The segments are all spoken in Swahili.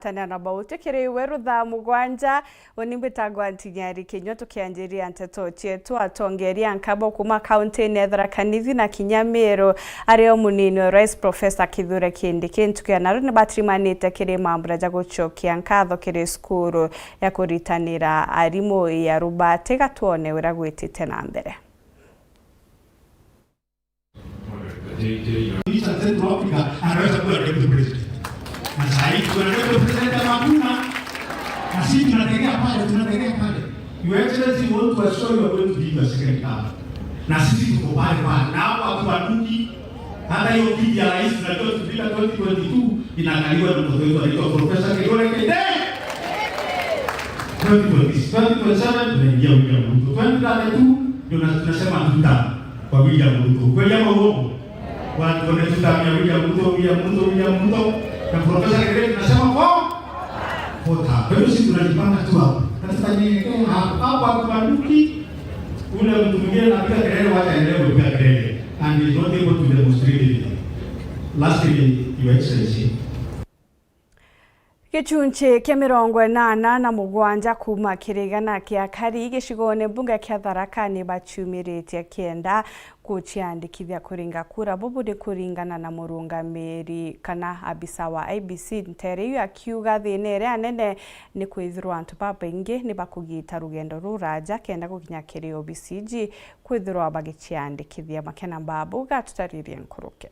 Tanana bauti kiri weru dha mugwanja onimbitagwa ntinyari Kinyo tukianjiria nteto chetu atongeria nkabo kuma kaunti nethra kanithi na Kinyamiro ario munini wa Rais Professor Kithure Kindiki ntukianaro ni batrimanite kiri mambura jaguchokia nkatho kiri skuru ya kuritanira arimo ya rubate gatuone wira gwitite na mbere. Na sasa tunataka kupresenta makuna na sisi tunategea pale. Your Excellency want to assure you are going to be the second term. Na sisi tuko pale na hapo hatuaduki hata hiyo kiti ya rais na 2022 inakaliwa na mtoto wetu anaitwa Professor Kithure Kindiki. 2027 tunaingia William Ruto. 2032 ndio tunasema tuta kwa William Ruto. Kwa jambo huo watu wanatutamia William Ruto na Professor Kindiki tunasema kwa kwa hiyo sisi tunajipanga tu hapo. Tunafanya hapo kubanduki ule mtu mwingine na pia kelele wacha endelee kwa kelele and is not able to demonstrate it. Lastly, Your Excellency, Gichunche kia 87 kuma kirigana kia kari gicigone bunge kia Tharaka ni bachumirite kienda kuciandikithia kuringa kura bubude kuringana na murungamiri kana abisa wa IEBC nteriyo akiuga thine ria nene ni kwithirwa antu babaingi ni bakugita rugendo ruraja kenda gukinya kiri OBCG kwithirwa bagiciandikithia makena babu gatutaririe nkuruke.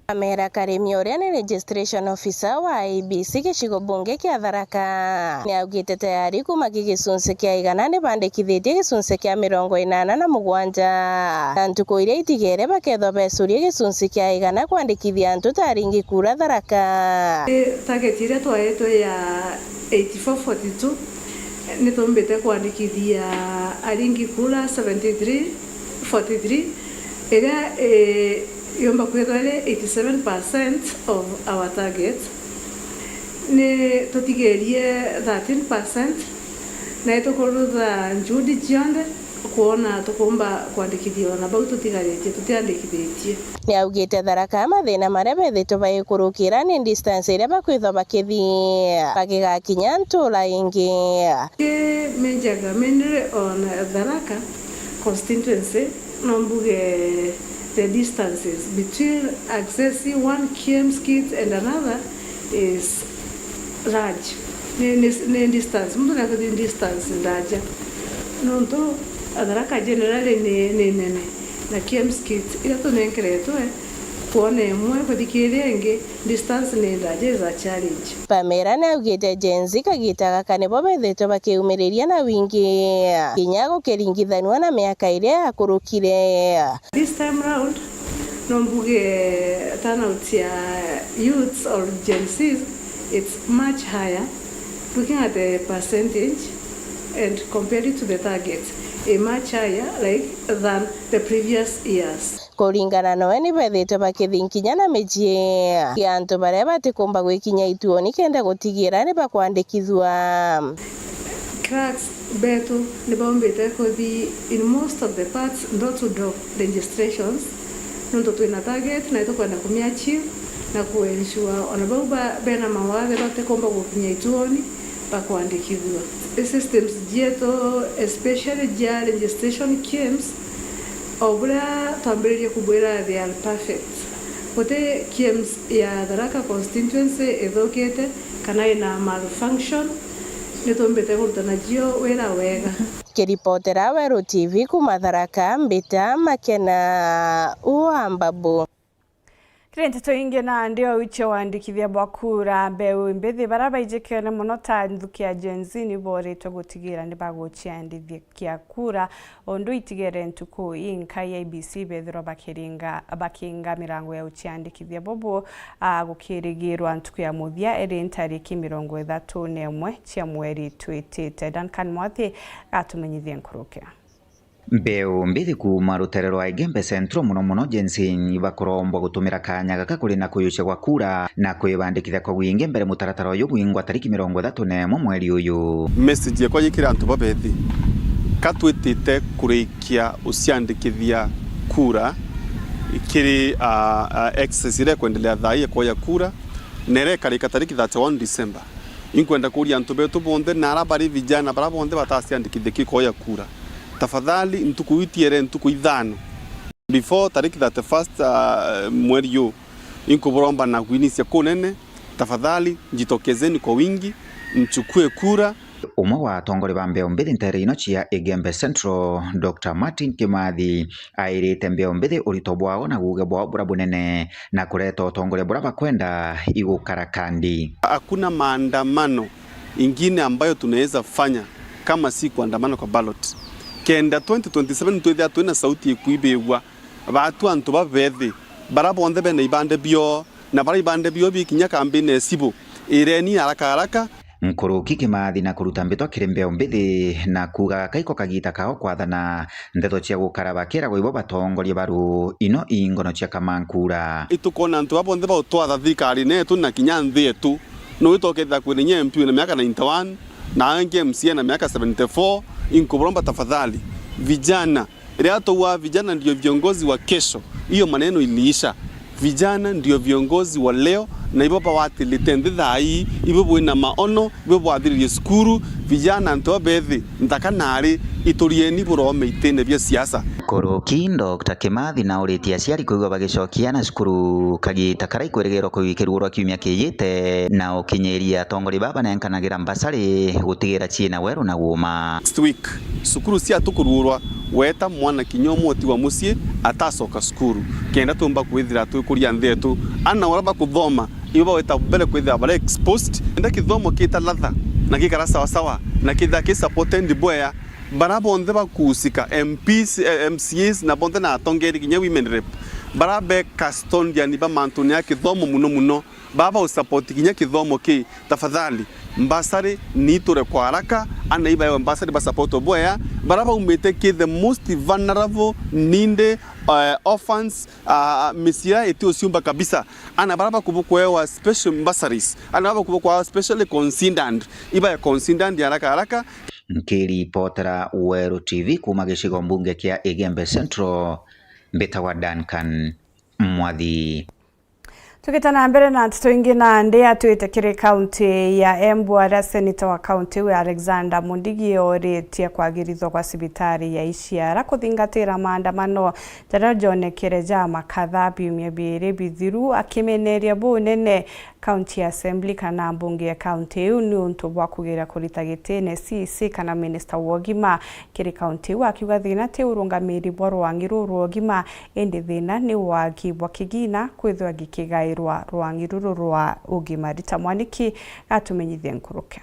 Amera Karimi uria ni registration officer wa IEBC gicigo bunge kia Tharaka ni augite tayari kuma gicunce kia 100 ni bandikithitie gicunce kia 87 na ntuku iria itigere bakethwa becurie gicunce kia 100 kwandikithia antu taringi kura Tharaka. Target iria twaetwo ya 8442 ni tumbite kwandikithia aringi kura 7343 iria yomba kwethwale 87% of our target. Ni tutigerie 13% na tukurutha njudi cionde kuona tukumba kwandikithio na bau tutigarite tutiandikithitie. Ni augite Tharaka mathina maria bethitwo bagikurukira ni distance iria bakwithwa bakithia bagigakinya ntula ingi. Menjaga mainly on Tharaka constituency nombuge the distances between accessing one KM skit and another is large. Ne distance, mtu na kodi distance ndaja. Nonto Tharaka generally ne na KM skit ila to nenkereto kuone mwe kodikiria inge distance ne ndaja is a challenge. Pamera na ugite jenzi kagitaga kanebo bethitwo bakiumiriria na wingi kinya gukiringithanwa na miaka iria yakurukire. This time round nombuge turnout ya youths or Gen Zs, it's much higher. Looking at the percentage and compared it to the targets, a much higher than the previous years. Kuringana noe ni bethitwo bakithinkinya na mijie ya antu baria batikumba gwikinya ituoni kenda gutigira ni bakwandikithwa. Cracks beto ni bombete kuthi in most of the parts door-to-door registrations nonto twina target na itokwenda kumiachieve na kuensure onabauba bena mawathe batikumba gukinya ituoni bakwandikithwa. Systems jeto especially ja registration KEMS obra tambiririe kubwira they are perfect. Kote KEMS ya Tharaka constituency ethokete kana ina malfunction nitombete kurutana jio wera wega. Kiripotera Weru TV kuma Tharaka mbita makena uambabu. Nteto inge na ndio uche wandikithia bwakura mbeu mbithi baraba ijekene muno ta nthukia Gen Z ni boretwo gutigira ni baguciandithia kura ondu itigere ntuku inka ya IEBC bethiro bakinga mirango ya uciandikithia bobo gukirigirwa ntuku ya muthia eri ntariki 31 cia mweri twitite. Duncan Mwathi atumenyithie nkuruke. Mbeu mbithi kuma rutere rwa Igembe Central muno Gen Z bakurombo gutumira kanya gaka kuri na kuyuce gwa kura na kwibandikithia kwa wingi mbere mutaratara uyu gwingwa tariki 31 mweri uyu. Message yakwa yikira antu babethi katwitite kurikia uciandikithia kura ikiri exercise ile kuendelea thai kwa ya kura nerekarika tariki 31 December inkwenda kuria antu betu bonde nara bari vijana bara bonde batasiandikithia kikoya kura tafadhali ntukuitiere ntuku ithano before tariki 31 mweri yo inkuboromba na kuinisia kunene tafadhali jitokezeni kwa wingi mchukue kura. Umwe wa atongori ba mbeo mbithi ntere ino cia Igembe Central Dr. Martin Kimathi airite mbeo mbithi urito bwao na guge bwao bura bunene na kureta utongori bura bakwenda igukara kandi. Hakuna maandamano ingine ambayo tunaweza fanya kama si kuandamana kwa ballot. Kenda 2027 twethia twina sauti ikuibegwa batu antu babethi bara bonde bene ibande bio na bara ibande bio bikinya kambine sibo ireni haraka Nkuruki Kimathi na kuruta mbitwa kiri mbeo mbithi na kuga kaiko kagita kao kwathana ndeto cia gukarabakira gwibo batongoria baru ino ingono cia kamankura itukona antu babonde bautwatha thikari netu na kinya nthi yetu no itoketha kwinye MP na miaka 91 na ange MCA na miaka 74 inkuboromba tafadhali vijana Riato wa vijana ndio viongozi wa kesho. Hiyo maneno iliisha. Vijana ndio viongozi wa leo na ibopa wati litende dhai, ibopo ina maono, ibopo wadhiri skuru, vijana ntoa bethi, ntakanari, iturieni burome itende vya siasa. Kuruki Dr. Kimathi na uriti aciari kuigwa bagicokia na cukuru kagita karai kweregerwo kuikirwo kiumia kiyite na ukinyeria tongori baba nenkanagira mbasari gutigira china weru na guma. Next week cukuru cia tukururwa weta mwana kinyomo ti wa musie atasoka cukuru kenda tumba kwithira tukuria nthetu ana uraba kuthoma ibo weta bele kwithira bare exposed enda kithomo kita latha na gikara sawa sawa na kitha ki supported boya barabonde bakusika MPs MCAs na bonde na atongeri kinya women rep barabe custodian ba mantuni ya kithomo muno baba usupport kinya kithomo ki tafadhali mbasari niture kwa haraka ana iba yo mbasari ba support boya baraba umete ki the most vulnerable ninde orphans misia eti osiumba kabisa ana baraba kubukwa special bursaries ana baraba kubukwa specially considered iba ya considered haraka Nkiri potera Weru TV kuma gicigo mbunge kia Igembe Central mbitagwa Duncan Mwathi. Tukitana mbere na tuingi na ndia tuitekire kaunti ya Embu ara senator wa kaunti we Alexander Mundigi oretie kwagirithwa kwa sibitari ya Isiara kuthingatira maandamano tarajonekere jama kadhaa biumia biri bithiru akimeneria bunene County Assembly kana mbunge ya county yu ni untu bwa kugira kurita gitene CC kana minister wogima kiri county wa kiuga thina te urungamiri bwa rwangiru rwogima ende thina ni wagi bwa kigina kwithwa gikigairwa rwangiru rwa ugima Rita Mwaniki atumenyithie nkuruke.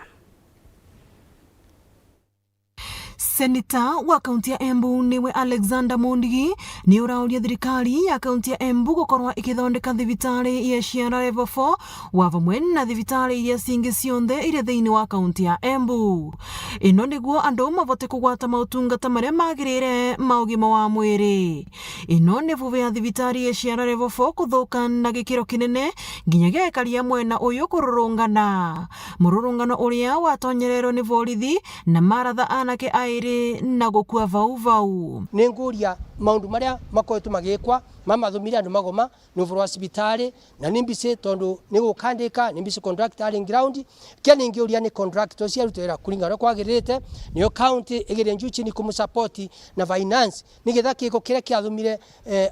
Senator wa kaunti ya Embu niwe Alexander Mundigi ni urauria thirikari ya kaunti ya Embu gukorwa ikithondeka thibitari ya Isiara level 4 wa vamwe na thibitari ya singi cionthe ire thiini wa kaunti ya Embu. Ino niguo andu mavote kugwata mautungata maria magirire maugima wa mwiri. Ino ni vuve ya thibitari ya Isiara level 4 kuthuka na gikiro kinene nginyagia ekaria mwena uyu kururungana. Mururungano uria watonyererwo ni borithi na maratha anake airi na gukua vau. Ninguria maundu maria makoetu magikwa mamathumire andu magoma nuvuru wa sibitari na nimbise tondu nigukandika nimbise contractor in ground kia ningiuria ni contractor cia rutera kuringana kwagirite niyo county igire njuchi ni kumusupport na finance nigetha kiko kire kiathumire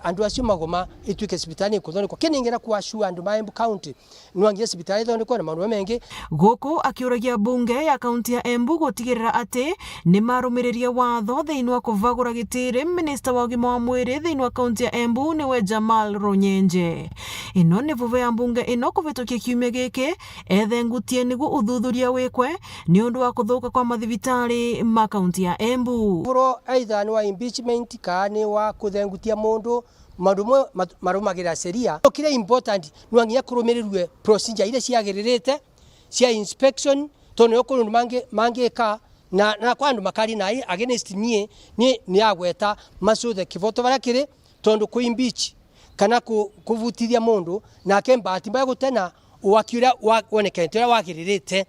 andu acio magoma ituike sibitari kuthondekwa kia ningira kuashua andu ma Embu county nwangie sibitari thondekwa na maundu mengi guku akiuragia bunge ya kaunti ya Embu gutigirira ati ni marumiriria watho thiini wa kuvagura gitiri minister wa ugima wa mwiri thiini wa kaunti ya Embu niwe Jamal Ronyenje. Ino ni vuve ya mbunge ino kuvitukia kiumia giki ethengutie nigu uthuthuria wikwe ni undu wa kuthuka kwa mathibitari ma kaunti ya Embu. Vuro either ni wa impeachment kana wa kuthengutia mundu marumo marumagira sheria kile important nwangia kurumirirwe procedure ile ciagiririte cia inspection tono yokundu mange ka na kwandu makari nai against nie ni agweta masuthe kivoto barakire tondu ku impeach kana kuvutithia mundu na kembati mbaya gutena wakiura wonekete ura wagiririte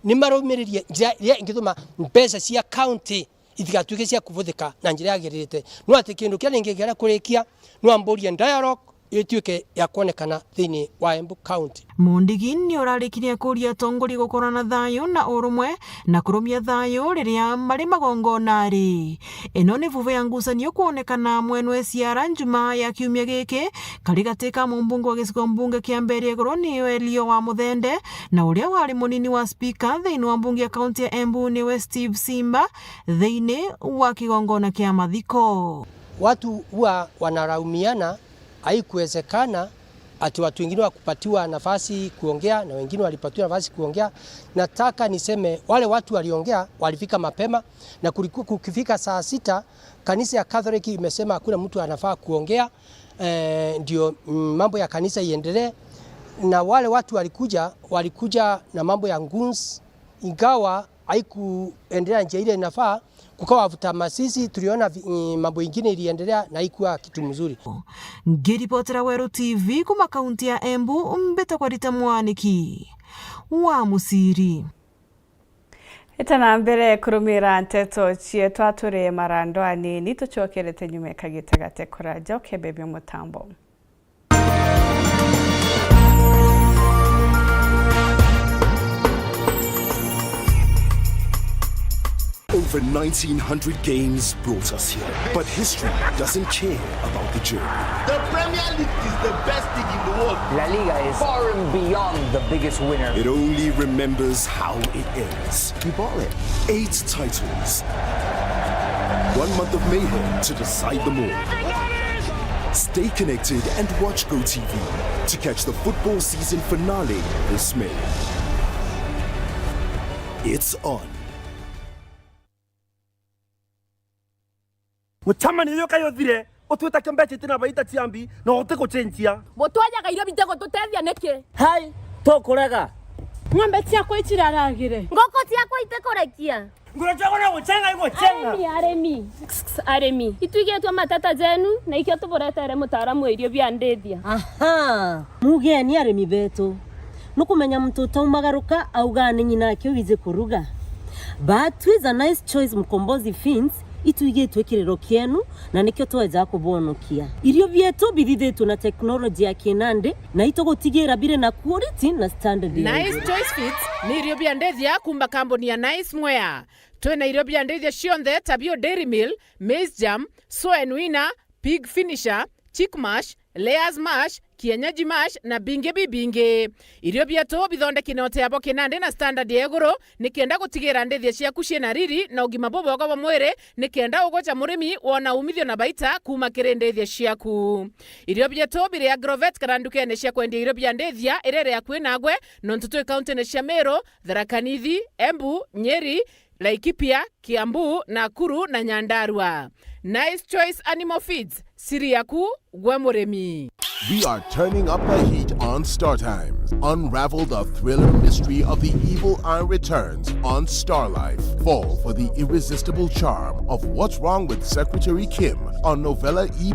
ni marumiririe njira ingithuma mpesa cia county ithigatuike cia kuvuthika na njira yagiririte no ati kindu kia ningigira kurikia no amboria dialogue ituike ya kuonekana thini wa Embu County. Mondigi ni orarikirie kuria tongori gukora na thayo na urumwe na kurumia thayo riria mari magongonari. Ino ni vuvu ya ngucanio kuonekana mwenwe ciara njuma ya kiumia giki kari gatika mumbunge wa gicigo mbunge kia Mbere Iguru ni Elio wa Muthende na uria wari munini wa speaker thiini wa mbunge ya kaunti ya Embu ni Steve Simba thiini wa kigongona kia mathiko. Watu huwa wanaraumiana, haikuwezekana ati watu wengine wakupatiwa nafasi kuongea na wengine walipatiwa nafasi kuongea. Nataka niseme wale watu waliongea walifika mapema, na kukifika saa 6 kanisa ya Catholic imesema hakuna mtu anafaa kuongea, ndio mambo ya kanisa iendelee. Na wale watu walikuja na mambo ya nguns, ingawa haikuendelea njia ile inafaa. Kukawa wavuta masisi, tuliona mambo ingine iliendelea na haikuwa kitu mzuri. Ngiripotera Weru TV kuma kaunti ya Embu, Mbeta kwa Rita Mwaniki wa Musiri. Itana mbere kurumira nteto cietu aturi marandwani ni tucokerete nyume kagitagate kora joke bebe mutambo. Over 1,900 games brought us here, but history doesn't care about the journey. The Premier League is the best league in the world. La Liga is far and beyond the biggest winner. It only remembers how it ends. You bought it. 8 titles. 1 month of mayhem to decide them all. Stay connected and watch GoTV to catch the football season finale this May. It's on. Mutamani yoka yothire otwita kembeche tina baita chiambi na oteko chenjia mutwaja gairo bitego tutethia neke hai to kurega ng'ombe ciakwa itiraragire ngoko ciakwa itekorekia ngoro chako na guchenga iko chenga aremi itwigetwa matata zenu na ikio tuboretere mutaaramu irio bia ndethia aha mugeni aremi betu nukumenya mtoto umagaruka auga ni nyina kyo wize kuruga but with a nice choice mkombozi fins ituigetwe kirero kienu na nikyo tweza kubonokia irio bietu bithithetwo na teknolojia ya kinande na itogotigira bire na quality na standard. Nice Choice Fits ni irio bia ndethia kumba kambuni ya Nice Mwea. Twena irio bia ndethia cionthe tabio Dairy Mill, Maize Jam, Soy Nuina, Pig Finisher, Chick Mash, Layers Mash, Kienyeji Mash na binge bibinge. Irio bietu bithondeki note abo kinande na standard ya iguru nikienda gutigira ndethia ciaku ciena riri na ugima bobogo wa mwiri nikienda ugocha murimi wona umithio na baita kuma kiri ndethia ciaku. Irio bietu biri Agrovet kana ndukene cia kwendia irio bia ndethia irere ya kwinagwe nontutu county ne cia Meru, Tharaka Nithi, Embu, Nyeri, Laikipia, Kiambu, Nakuru na Nyandarua. Nice Choice Animal Feeds, siri yaku gwe murimi. We are turning up the heat on Star Times. Unravel the thriller mystery of the evil eye returns on Star Life. Fall for the irresistible charm of What's Wrong with Secretary Kim on Novella E+.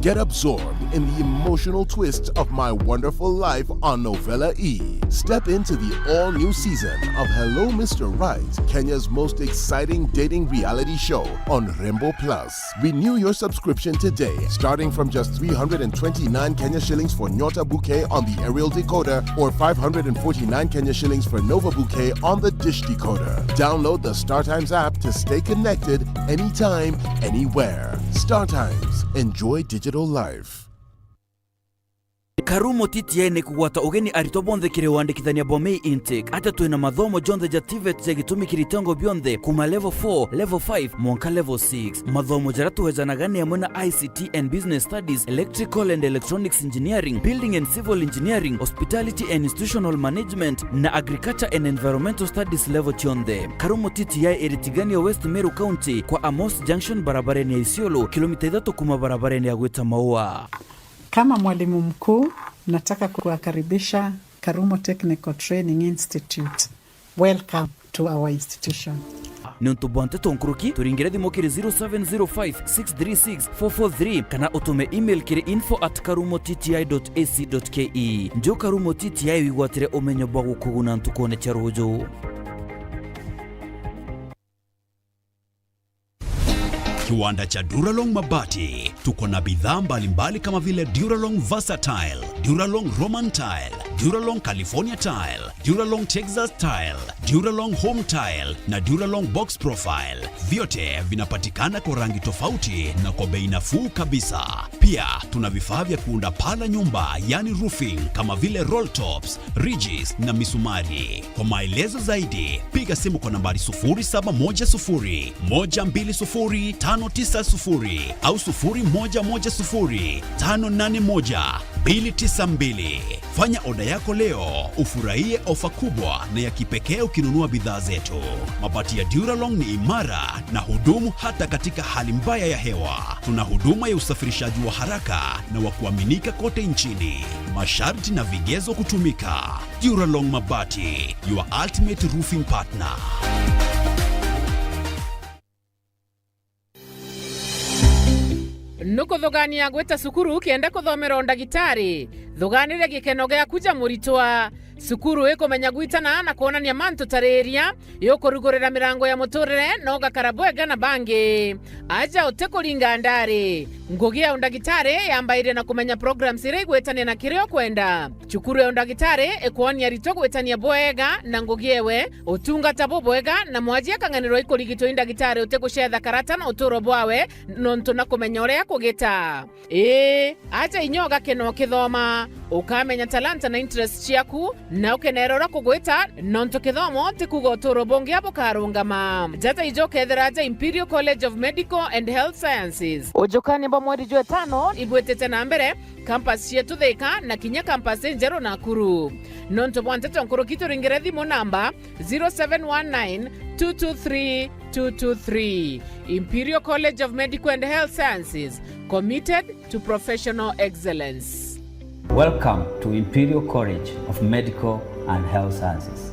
Get absorbed in the emotional twist of My Wonderful Life on Novella E. Step into the all-new season of Hello Mr. Right, Kenya's most exciting dating reality show on Rainbow Plus. Renew your subscription today, starting from just 329 Kenya shillings for Nyota Bouquet on the aerial decoder or 549 Kenya shillings for Nova Bouquet on the dish decoder. Download the StarTimes app to stay connected anytime, anywhere. StarTimes. Enjoy digital life. Karumo TTI ni kugwata ugeni arito bonthe kiri wandikithania Bomei intake ata twina mathomo jonthe ja TVET ja gitumi kiritango bionthe kuma level 4 level 5 monka level 6 mathomo jara tuhezanaga ni amwe na ICT and business studies, electrical and electronics engineering, building and civil engineering, hospitality and institutional management na agriculture and environmental studies level chonde. Karumo TTI iritigania West Meru County kwa Amos Junction barabarani ya Isiolo kilomita 3 kuma barabarani ya Gweta Maua. Kama mwalimu mkuu, nataka kuwakaribisha Karumo Technical Training Institute. Welcome to our institution. Nintubonte tonkuruki turingire thimo kiri 0705636443 kana utume email kiri info@karumotti.ac.ke. Njo Karumo TTI wigwatire umenyo bwa gukuguna ntukone charujo. Kiwanda cha Duralong Mabati, tuko na bidhaa mbalimbali kama vile Duralong Versatile, Duralong Roman Tile, Duralong California Tile, Duralong Texas Tile, Duralong Home Tile na Duralong Box Profile. Vyote vinapatikana kwa rangi tofauti na kwa bei nafuu kabisa. Pia tuna vifaa vya kuunda paa la nyumba, yani roofing, kama vile roll tops, ridges na misumari. Kwa maelezo zaidi, piga simu kwa nambari 0710 120 590 au 0110 581 292. Fanya oda yako leo, ufurahie ofa kubwa na ya kipekee ukinunua bidhaa zetu. Mabati ya Duralong ni imara na hudumu hata katika hali mbaya ya hewa. Tuna huduma ya usafirishaji wa haraka na wa kuaminika kote nchini. Masharti na vigezo kutumika. Duralong Mabati, your ultimate roofing partner. Nuko thogani ya gweta sukuru kienda kuthomera ondagitari. Thoganire gikeno gya kuja muritwa. Sukuru eko menya gwitana na kuonania manto tareria. Yoko rugorera mirango ya motorere no gakarabwega na bange. Aja otekuringa ndare. Ngugi ya ondagitari yambaire na kumenya programs ire gwetania na kireo kwenda. Chukuru ya ondagitari ekoania rito gwetania bwega na ngugi ewe otunga tabo bwega na mwaji akanganiro ikorigito indagitari otegushedha karata na uturo bwawe nonto na kumenya uria kugita. Aja inyoga keno kithoma ukamenya talanta na interest ciaku na ukenerora kugwita nonto kithomo tikugo uturo bongi abo karungama. Jata ijoke theraja Imperial College of Medical and Health Sciences. Ujukani mba mweri jwe 5 ibwetete na mbere campus yetu Thika na kinya campus Njero Nakuru. Nonto bwantete nkuru kitu ringere thimo namba 0719 223 223. Imperial College of Medical and Health Sciences, committed to professional excellence. Welcome to Imperial College of Medical and Health Sciences.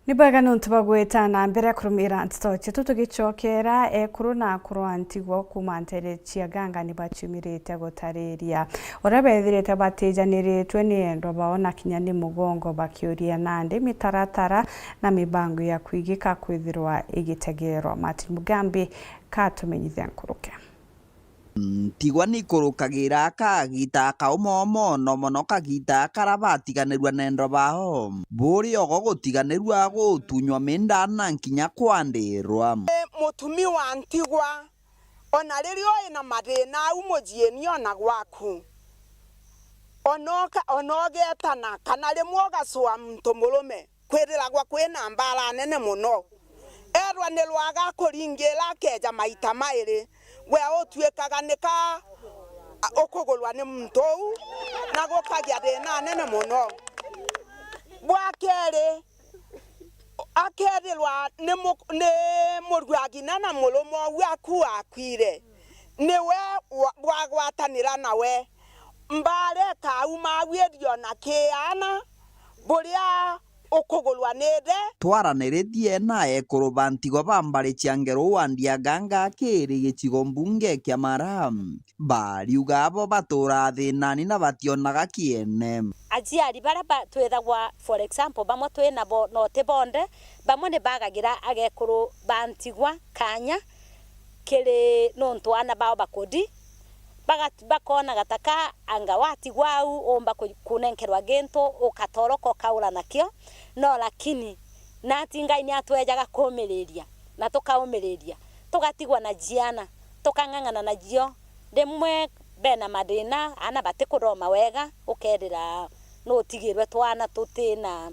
Nibwega nuntubagweta na mbere kurumira ntitoche tutugicokera ekuru na kurantigwo kumantere ciaganga nibacumirite gutareria orabethirite batejaniritwe ni endo baona kinyani mugongo bakiuria nande mitaratara na mibango ya kwigika kwithirwa igitegerwa Martin Mugambi katumenyithia nkuruke tigwa ni kurukagira kagita kaumomo no mono kagita karabatiganirwa nendo baho buri ogo gutiganirwa gutunywa mindana nkinya kwandirwa mutumi wa ntigwa ona ririo ina mathina umujieni ona gwaku onogetana kana rimwe gacwa muntu murume kwiriragwa kwina mbara nene muno erwa ni rwaga kuringira keja maita mairi we otuikaga nika okugulwa ni muntu na gukagia thina nene muno bwakere akerirwa ni murwagina na murumo waku akwire niwe bwagwatanira nawe mbare ka uma wedio na kiana buria okugulwa twaranire twaranĩrĩtie naye kũrũbantigwa bambari ciangero wandia ganga kĩrĩ gĩcigo mbunge kĩa Maram bariuga abo batũra thĩnani na bationaga kĩene ajiari bara twethagwa for example bamwe twinabo note bonde bamwe ne bagagira agekuru bantigwa kanya kiri nontu ana bao bakodi bakona gataka anga wati wau omba kunenkerwa gento ukatoroko kaula nakio no lakini natinga ini atwejaga komereria na tukaumereria tugatigwa na jiana tukangangana na jio demwe bena madina ana batikuroma wega ukerera no tigirwe twana tutina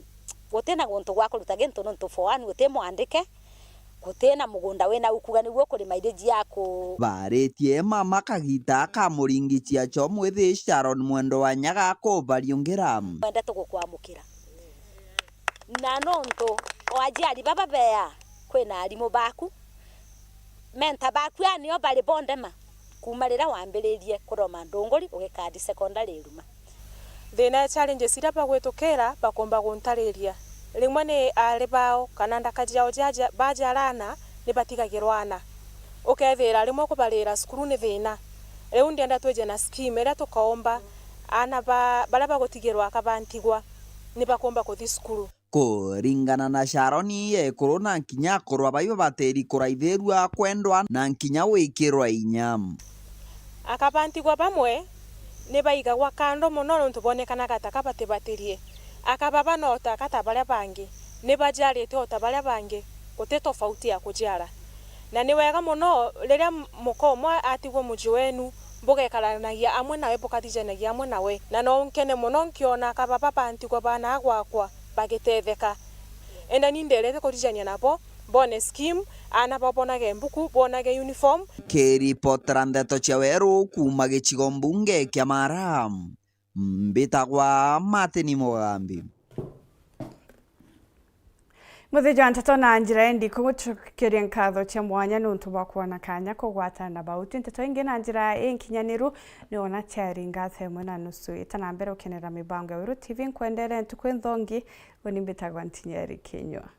gutena gonto gwakuruta gento nontu foani gutemo andike gutena mugunda wena ukuga niguo kurima ireji yako barĩtie mama kagita ka mũringicia cho mwithi Sharon mwendo wa nyaga ko bariongera wenda tugukwamukira na nonto oajiari baba bea kwena alimu baku menta baku yani obali bondema kumarira wambiririe kuroma ndongori ugikadi secondary ruma thina challenges ira bagwetukira bakomba guntariria rimwe ni ari bao kana ndakajao jaja bajarana ni batigagirwana ukethira rimwe kubarira skuru ni thina riu ndienda tweje na scheme ira tukaomba ana baraba gutigirwa akabantigwa ni bakomba kuthi skuru kũringana na Sharoni ekũrũ na nkinya kũrwa baiba bateri kũraithĩrua kwendwa na nkinya wĩkĩrwa inya akabantigwa bamwe ni baigagwa kando muno nontu bonekana gataka batibatirie akababa nota kata baria bangi ni bajarite ota baria bangi gute tofauti ya kujara na ni wega muno riria mukomwa atigwo muji wenu mbugekaranagia amwe nawe bukatijanagia amwe nawe na no nkene muno nkiona akababa bantigwa bana agwakwa bagitetheka enda ninderete kutijania nabo bone scheme ana babonage mbuku bonage uniform kĩripotera ndeto cia werũ kuma gĩcigo mbunge kĩa Maram mbĩtagwa Martin Mugambi Muthija nteto na njira ndi kugutukiria nkatho cia mwanya nuntu bwa kuona kanya kugwatana bauti nteto ingi na njira inkinyaniru ni ona chari ngathe mwe na nusu itana mbere ukenera mibango ya Wiru TV nkwendere ntukwinthongi woni mbitagwa Ntinyeri Kinywa.